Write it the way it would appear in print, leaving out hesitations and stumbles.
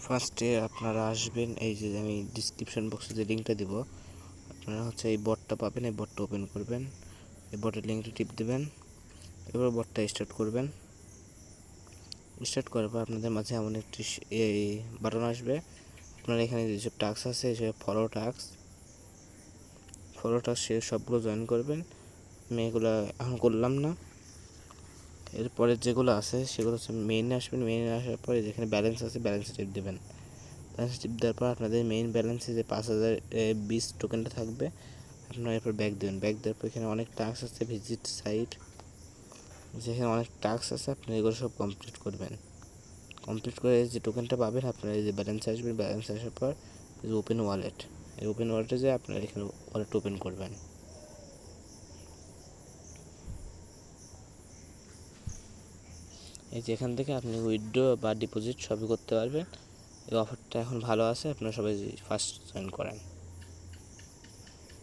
ফার্স্টে আপনারা আসবেন, এই যে আমি ডিসক্রিপশন বক্সে যে লিঙ্কটা দিব, আপনারা হচ্ছে এই বটটা পাবেন, এই বটটা ওপেন করবেন, এই বটের লিঙ্কটা টিপ দেবেন, এবার বটটা স্টার্ট করবেন। স্টার্ট করার পর আপনাদের মাঝে এমন একটি এই বাটন আসবে। আপনারা এখানে যেসব টাস্ক আছে, যেসব ফলো টাস্ক সে সবগুলো জয়েন করবেন। আমি এগুলো এখন করলাম না। এরপরে যেগুলো আছে সেগুলো হচ্ছে মেইনে আসবেন। মেইনে আসার পরে যেখানে ব্যালেন্স আছে, ব্যালেন্স টিপ দেবেন। ব্যালেন্স টিপ দেওয়ার পর আপনাদের মেইন ব্যালেন্সে যে 5020 টোকেনটা থাকবে, আপনারা এরপর ব্যাক দেবেন। ব্যাক দেওয়ার পর এখানে অনেক টাস্ক আছে, ভিজিট সাইট, যেখানে অনেক টাস্ক আছে, আপনারা এগুলো সব কমপ্লিট করবেন। কমপ্লিট করে যে টোকেনটা পাবেন, আপনারা এই যে ব্যালেন্সে আসবেন। ব্যালেন্স আসার পর এই যে ওপেন ওয়ালেট, এই ওপেন ওয়ালেটে যে আপনারা এখানে ওয়ালেট ওপেন করবেন। এই যে এখান থেকে আপনি উইথড্র বা ডিপোজিট সবই করতে পারবেন। এই অফারটা এখন ভালো আছে, আপনারা সবাই ফার্স্ট জয়েন করেন।